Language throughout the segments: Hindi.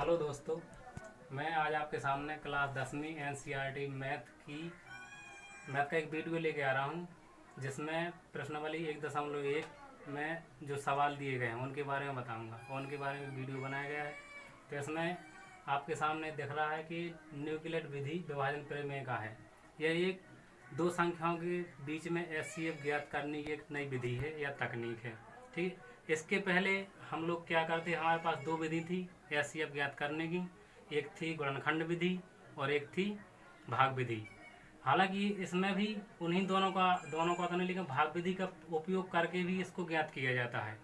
हेलो दोस्तों, मैं आज आपके सामने क्लास 10वीं एनसीईआरटी मैथ का एक वीडियो लेके आ रहा हूँ, जिसमें प्रश्नावली 1.1 में जो सवाल दिए गए हैं उनके बारे में बताऊँगा और उनके बारे में वीडियो बनाया गया है। तो इसमें आपके सामने दिख रहा है कि न्यूक्लियड विधि विभाजन प्रमेय का है। यह एक दो संख्याओं के बीच में एचसीएफ ज्ञात करने की एक नई विधि है या तकनीक है। ठीक, इसके पहले हम लोग क्या करते, हमारे पास दो विधि थी एचसीएफ ज्ञात करने की। एक थी गुणनखंड विधि और एक थी भाग विधि। हालांकि इसमें भी उन्हीं दोनों का तो नहीं, लेकिन भाग विधि का उपयोग करके भी इसको ज्ञात किया जाता है।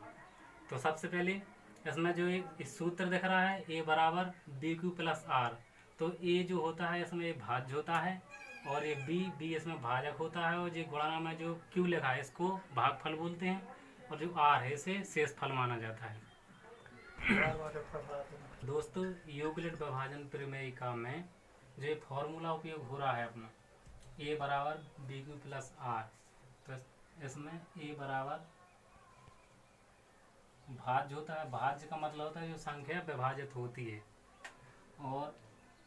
तो सबसे पहले इसमें जो एक इस सूत्र दिख रहा है ए बराबर बी क्यू प्लस आर, तो ए जो होता है इसमें एक भाज्य होता है और ये बी इसमें भाजक होता है, और ये गुणा में जो क्यू लिखा है इसको भागफल बोलते हैं, और जो आर है इसे शेषफल माना जाता है। दोस्तों, यूक्लिड विभाजन प्रमेयिका में जो ये फॉर्मूला उपयोग हो रहा है अपना ए बराबर बी क्यू प्लस आर, तो इसमें ए बराबर भाज्य होता है। भाज्य का मतलब होता है जो संख्या विभाजित होती है, और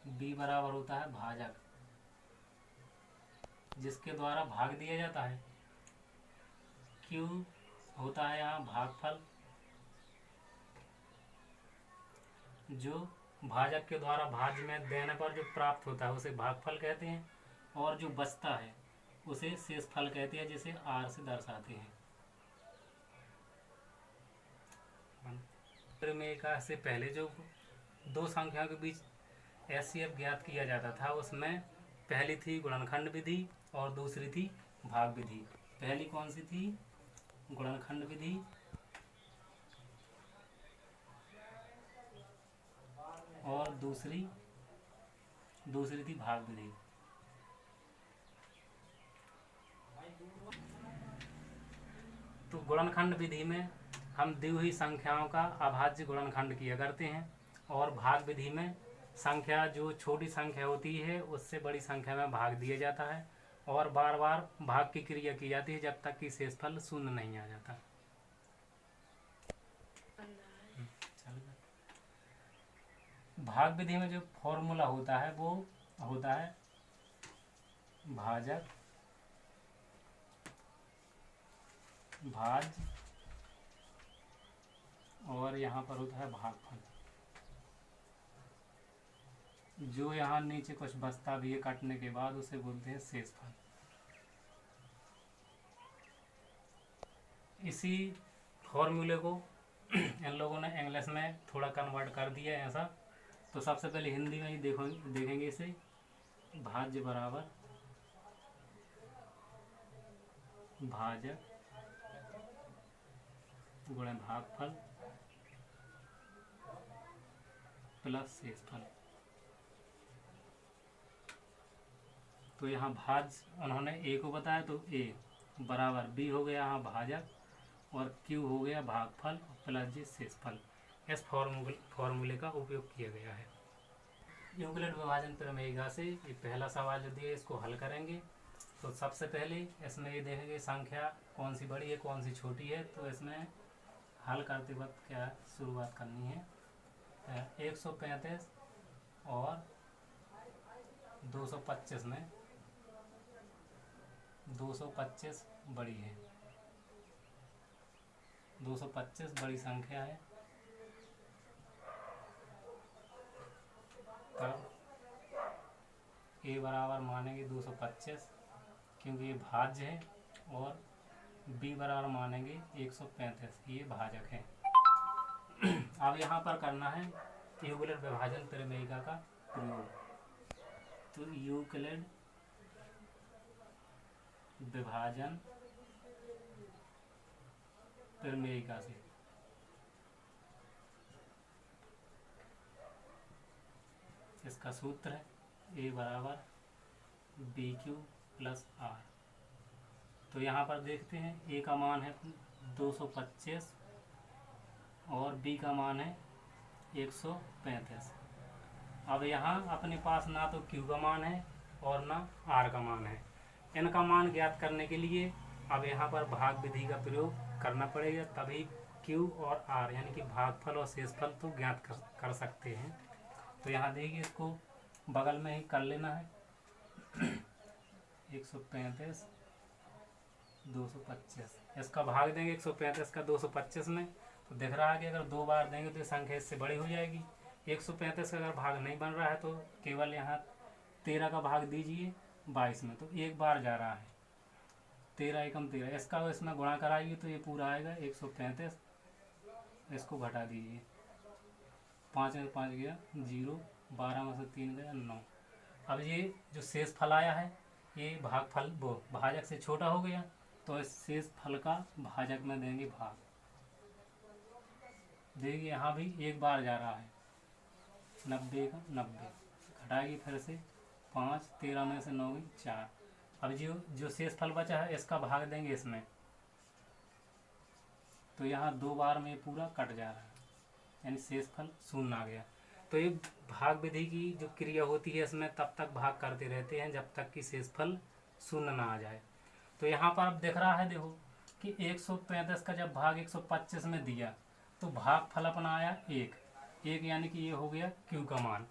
बी बराबर होता है भाजक जिसके द्वारा भाग दिया जाता है। क्यू होता है यहाँ भागफल, जो भाजक के द्वारा भाज्य में देने पर जो प्राप्त होता है उसे भागफल कहते हैं, और जो बचता है उसे शेषफल कहते हैं, जिसे आर से दर्शाते हैं। प्रमेयिका से पहले जो दो संख्याओं के बीच एचसीएफ ज्ञात किया जाता था उसमें पहली थी गुणनखंड विधि और दूसरी थी भाग विधि। पहली कौन सी थी? गुणनखंड विधि, और दूसरी थी भाग विधि। तो गुणनखंड विधि में हम दी हुई संख्याओं का अभाज्य गुणनखंड किया करते हैं, और भाग विधि में संख्या जो छोटी संख्या होती है उससे बड़ी संख्या में भाग दिया जाता है, और बार बार भाग की क्रिया की जाती है जब तक कि शेषफल शून्य नहीं आ जाता। भाग विधि में जो फॉर्मूला होता है वो होता है भाजक भाज्य, और यहाँ पर होता है भागफल। जो यहाँ नीचे कुछ बचता भी है काटने के बाद उसे बोलते हैं शेषफल। इसी फॉर्मूले को इन लोगों ने इंग्लिश में थोड़ा कन्वर्ट कर दिया है ऐसा। तो सबसे पहले हिंदी में ही देखेंगे इसे। भाज्य बराबर भाजक गुणे भागफल प्लस शेषफल। तो यहाँ भाज्य उन्होंने ए को बताया, तो ए बराबर बी हो गया यहाँ भाजक, और क्यू हो गया भागफल प्लस जी शेषफल। इस फॉर्मूले का उपयोग किया गया है। यूक्लिड विभाजन प्रमेयिका से ये पहला सवाल जो दिया इसको हल करेंगे। तो सबसे पहले इसमें ये देखेंगे संख्या कौन सी बड़ी है कौन सी छोटी है। तो इसमें हल करते वक्त क्या शुरुआत करनी है, 135 और 225 में 225 बड़ी है, 225 बड़ी संख्या है। तब ए बराबर मानेंगे 225 क्योंकि ये भाज्य है, और बी बराबर मानेंगे 135, ये भाजक है। अब यहाँ पर करना है यूक्लिड विभाजन प्रमेयिका का प्रयोग। तो यूक्लिड विभाजन प्रमेयिका से इसका सूत्र है ए बराबर बी क्यू प्लस आर। तो यहाँ पर देखते हैं ए का मान है 225 और बी का मान है 135। अब यहाँ अपने पास ना तो क्यू का मान है और ना आर का मान है। इनका मान ज्ञात करने के लिए अब यहाँ पर भाग विधि का प्रयोग करना पड़ेगा, तभी क्यू और आर यानी कि भागफल और शेषफल तो ज्ञात कर सकते हैं। तो यहाँ देखिए इसको बगल में ही कर लेना है 135 225, इसका भाग देंगे 135 का 225 में, तो दिख रहा है कि अगर 2 बार देंगे तो ये संख्या इससे बड़ी हो जाएगी। 135 का अगर भाग नहीं बन रहा है तो केवल यहाँ 13 का भाग दीजिए 22 में, तो एक बार जा रहा है 13 एकम 13, इसका इसमें गुणा कराइए तो ये पूरा आएगा 135, इसको घटा दीजिए 5 में 5 गया 0, 12 में से 3 गया 9। अब ये जो शेष फल आया है ये भागफल वो भाजक से छोटा हो गया, तो इस शेष फल का भाजक में देंगे भाग। देखिए यहाँ भी एक बार जा रहा है 90 का 90, घटाइए फिर से 5, 13 में से 9 गई 4। अब जो शेष फल बचा है इसका भाग देंगे इसमें, तो यहाँ 2 बार में पूरा कट जा रहा है, यानी शेष फल शून्य आ गया। तो ये भाग विधि की जो क्रिया होती है इसमें तब तक भाग करते रहते हैं जब तक कि शेषफल शून्य ना आ जाए। तो यहाँ पर अब दिख रहा है देखो कि 135 का जब भाग 125 में दिया तो भागफल अपना आया 1, यानी कि ये हो गया Q का मान।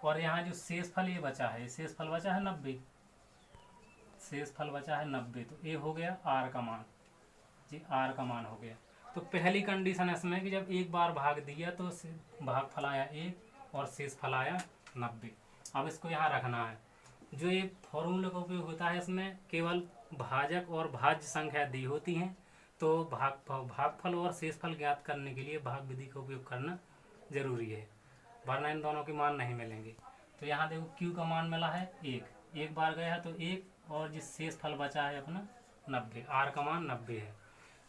और यहाँ जो शेषफल ये बचा है, शेषफल बचा है 90, शेषफल बचा है 90, तो ये हो गया R का मान जी, R का मान हो गया। तो पहली कंडीशन इसमें कि जब एक बार भाग दिया तो भागफल आया 1 और शेषफल आया 90। अब इसको यहाँ रखना है। जो ये फॉर्मूले का उपयोग होता है इसमें केवल भाजक और भाज्य संख्या दी होती हैं, तो भागफल और शेषफल ज्ञात करने के लिए भाग विधि का उपयोग करना जरूरी है, वरना इन दोनों के मान नहीं मिलेंगे। तो यहाँ देखो Q का मान मिला है 1, एक बार गया तो 1, और जिस शेषफल बचा है अपना 90, R का मान 90 है।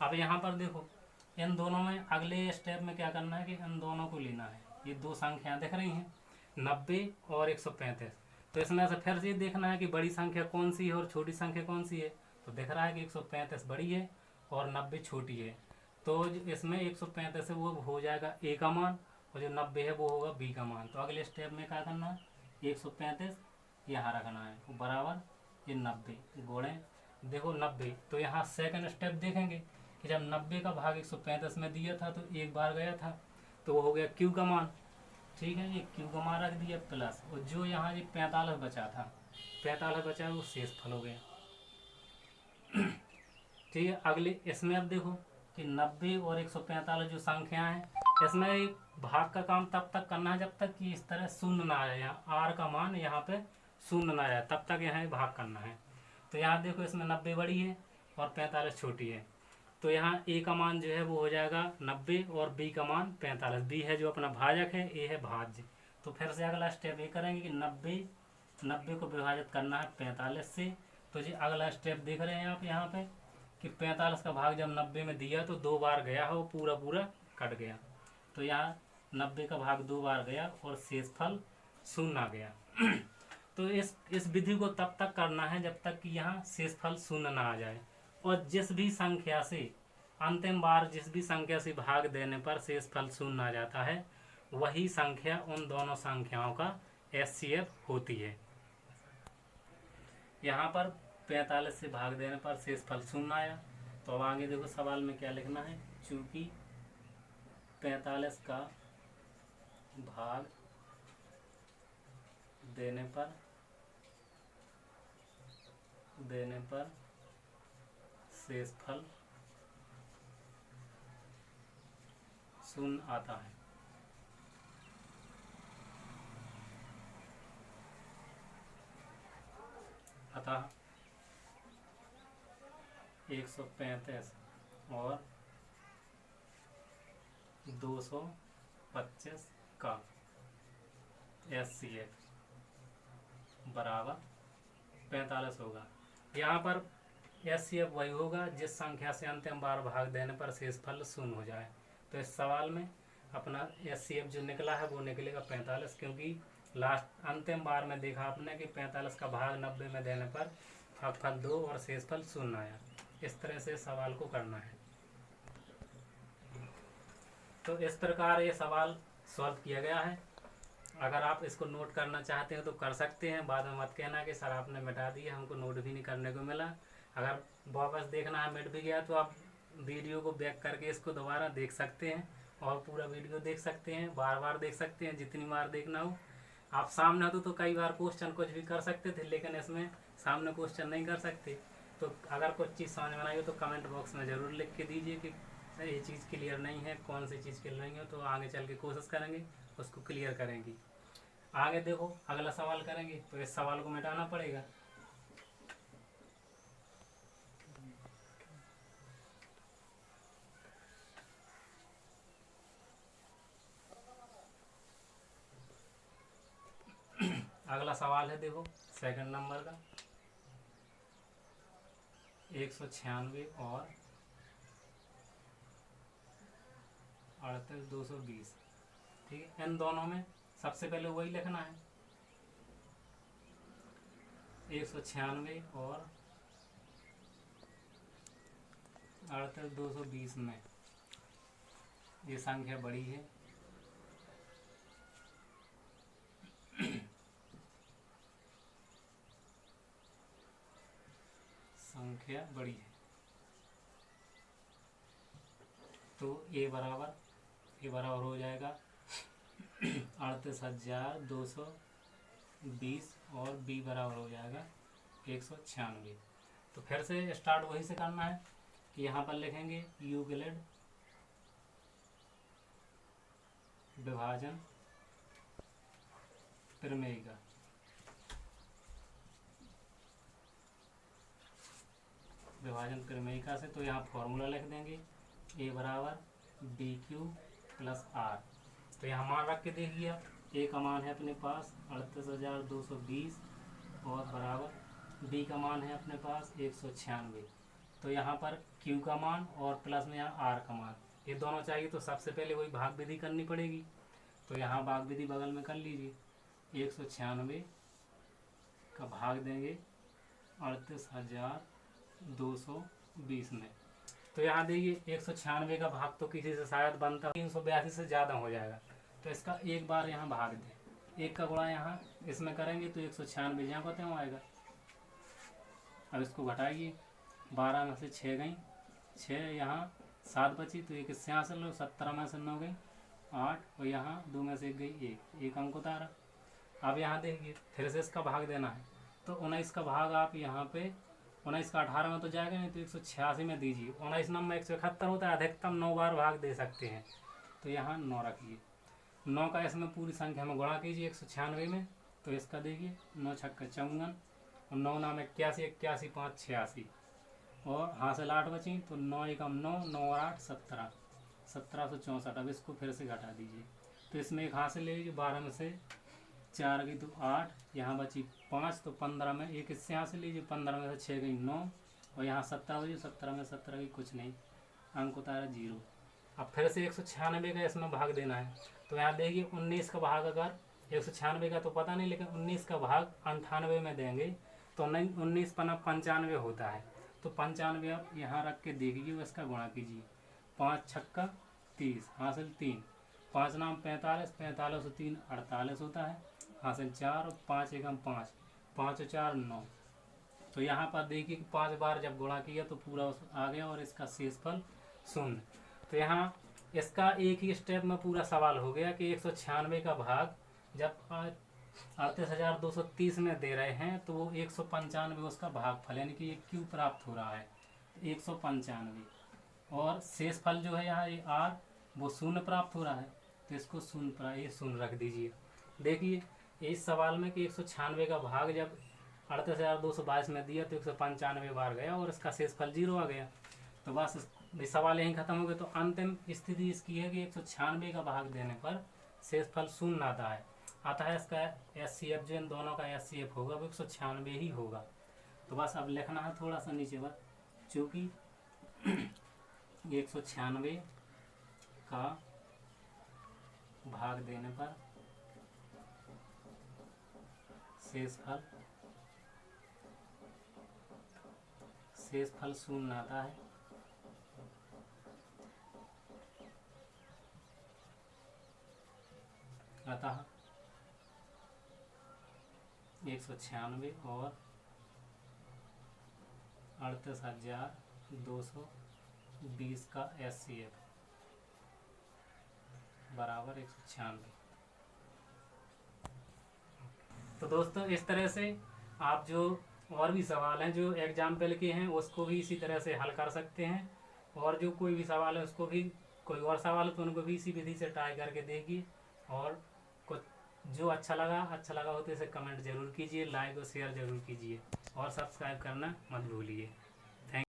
अब यहाँ पर देखो इन दोनों में अगले स्टेप में क्या करना है कि इन दोनों को लेना है। ये दो संख्याएं दिख रही हैं 90 और 135, तो इसमें से फिर से देखना है कि बड़ी संख्या कौन सी है और छोटी संख्या कौन सी है। तो दिख रहा है कि 135 बड़ी है और 90 छोटी है, तो इसमें 135 है वो हो जाएगा A का मान, और जो 90 है वो होगा B का मान। तो अगले स्टेप में क्या करना है, 135 यहाँ रखना है बराबर ये 90 गुणे देखो 90। तो यहाँ सेकंड स्टेप देखेंगे कि जब 90 का भाग 135 में दिया था तो एक बार गया था, तो वो हो गया Q का मान, ठीक है, ये Q का मान रख दिया प्लस, और जो यहाँ ये 45 बचा था, 45 बचा है वो शेषफल हो गया। ठीक है, अगले इसमें अब देखो कि 90 और 145 जो संख्या है इसमें भाग का काम तब तक करना है जब तक कि इस तरह शून्य ना आ जाए, यहाँ R का मान यहाँ पे शून्य ना आ जाए, तब तक यहाँ भाग करना है। तो यहाँ देखो इसमें 90 बड़ी है और 45 छोटी है, तो यहाँ A का मान जो है वो हो जाएगा 90 और B का मान 45। B है जो अपना भाजक है, A है भाज्य। तो फिर से अगला स्टेप ये करेंगे कि 90 को विभाजित करना है 45 से। तो जी अगला स्टेप देख रहे हैं आप यहाँ पे कि 45 का भाग जब 90 में दिया तो 2 बार गया है, वो पूरा कट गया। तो यहाँ 90 का भाग 2 बार गया और शेषफल शून्य आ गया। तो इस विधि को तब तक करना है जब तक कि यहाँ शेषफल शून्य ना आ जाए, और जिस भी संख्या से अंतिम बार जिस भी संख्या से भाग देने पर शेषफल शून्य आ जाता है वही संख्या उन दोनों संख्याओं का HCF होती है। यहाँ पर 45 से भाग देने पर शेषफल शून्य आया, तो अब आगे देखो सवाल में क्या लिखना है, चूंकि 45 का भाग देने पर शेषफल शून्य आता है। अतः 135 और 225 का HCF बराबर 45 होगा। यहाँ पर HCF वही होगा जिस संख्या से अंतिम बार भाग देने पर शेषफल शून्य हो जाए। तो इस सवाल में अपना HCF जो निकला है वो निकलेगा 45, क्योंकि लास्ट अंतिम बार में देखा आपने कि 45 का भाग 90 में देने पर भागफल 2 और शेषफल शून्य आया। इस तरह से सवाल को करना है। तो इस प्रकार ये सवाल सॉल्व किया गया है। अगर आप इसको नोट करना चाहते हैं तो कर सकते हैं, बाद में मत कहना कि सर आपने मिटा दिया, हमको नोट भी नहीं करने को मिला। अगर वापस देखना है मिट भी गया तो आप वीडियो को बैक करके इसको दोबारा देख सकते हैं और पूरा वीडियो देख सकते हैं, बार बार देख सकते हैं, जितनी बार देखना हो। आप सामने होते तो कई बार क्वेश्चन कुछ भी कर सकते थे, लेकिन इसमें सामने क्वेश्चन नहीं कर सकते। तो अगर कुछ चीज़ समझ में आई हो तो कमेंट बॉक्स में ज़रूर लिख के दीजिए कि ये चीज़ क्लियर नहीं है, कौन सी चीज़ क्लियर नहीं हो, तो आगे चल के कोशिश करेंगे उसको क्लियर करेंगे। आगे देखो अगला सवाल करेंगे, तो इस सवाल को मिटाना पड़ेगा। अगला सवाल है देखो सेकंड नंबर का, 196 और 38,220। ठीक है, इन दोनों में सबसे पहले वही लिखना है, 196 और 38,220 में ये संख्या बड़ी है, संख्या बड़ी है। तो ए बराबर हो जाएगा 38,220 और बी बराबर हो जाएगा 196। तो फिर से स्टार्ट वही से करना है कि यहाँ पर लिखेंगे यूक्लिड विभाजन प्रमेय से। तो यहाँ फॉर्मूला लिख देंगे ए बराबर बी क्यू प्लस आर। तो यहाँ मान रख के देखिए, ए का मान है अपने पास 38,220 और बराबर बी का मान है अपने पास 196। तो यहाँ पर क्यू का मान और प्लस में यहाँ आर का मान, ये दोनों चाहिए। तो सबसे पहले वही भाग विधि करनी पड़ेगी। तो यहाँ भाग विधि बगल में कर लीजिए, 196 का भाग देंगे 38,220 में। तो यहाँ देखिए 196 का भाग तो किसी से शायद बनता 382 से ज़्यादा हो जाएगा। तो इसका एक बार यहाँ भाग दें, एक का गुणा यहाँ इसमें करेंगे तो 196 यहाँ कहते हैं आएगा। अब इसको घटाइए, 12 में से 6 गई, 6 यहाँ 7 बची, तो एक इससे यहाँ से लो, 17 में से 9 गई 8, और यहाँ 2 में से 1 गई 1 अंक उतारा। अब यहाँ देखिए फिर से इसका भाग देना है। तो 19 का भाग आप यहाँ पे 19 का 18 में तो जाएगा नहीं, तो 186 में दीजिए। 19 नंबर 171 होता है, अधिकतम 9 बार भाग दे सकते हैं। तो यहाँ 9 रखिए, 9 का इसमें पूरी संख्या में गुणा कीजिए 196 में। तो इसका देखिए 9 छक्का 54 और 9 नाम 81, 81 5 86 और हासिल 8 बची। तो 9 एकम 9, 9 और 8 17, 1764। अब इसको फिर से घटा दीजिए, तो इसमें एक हासिल ले लीजिए, 12 में से 4 गई तो 8, यहाँ बची 5, तो 15 में एक इससे यहाँ से लीजिए, 15 में से 6 गई 9 और यहाँ 17 बची, 17 में 17 गई कुछ नहीं, अंक उतारा 0। अब फिर से 196 का इसमें भाग देना है। तो यहाँ देखिए 19 का भाग अगर 196 का तो पता नहीं, लेकिन 19 का भाग 98 में देंगे तो 19 पना 95 होता है। तो 95 आप यहाँ रख के देखिए, इसका गुणा कीजिए, 5 छक्का 30 हासिल 3, 5 नाम 45, 45 और 3 48 होता है, हासिल 4 और 5 एकम 5, 5 और 4 9। तो यहाँ पर देखिए कि 5 बार जब गुणा किया तो पूरा आ गया और इसका शेषफल 0। तो यहाँ इसका एक ही स्टेप में पूरा सवाल हो गया कि 196 का भाग जब 38,230 में दे रहे हैं तो वो 195 उसका भागफल यानी कि ये क्यू प्राप्त हो रहा है 195, और शेषफल जो है यहाँ ये आर वो 0 प्राप्त हो रहा है। तो इसको 0 रख दीजिए। देखिए इस सवाल में कि 196 का भाग जब 38,222 में दिया तो 195 बार गया और इसका शेषफल 0 आ गया। तो बस सवाल यहीं खत्म हो गया। तो अंतिम स्थिति इसकी है कि 196 का भाग देने पर शेषफल 0 आता है इसका एचसीएफ, जो इन दोनों का एचसीएफ होगा वो 196 ही होगा। तो बस अब लिखना है थोड़ा सा नीचे बस, चूँकि 196 का भाग देने पर शेषफल 0 आता है। अतः 196 और 38,220 का एचसीएफ बराबर 196। तो दोस्तों इस तरह से आप जो और भी सवाल हैं जो एग्जाम्पल के हैं उसको भी इसी तरह से हल कर सकते हैं, और जो कोई भी सवाल है उसको भी, कोई और सवाल है तो उनको भी इसी विधि से ट्राई करके देखिए। और कुछ जो अच्छा लगा हो तो इसे कमेंट जरूर कीजिए, लाइक और शेयर जरूर कीजिए, और सब्सक्राइब करना मत भूलिए।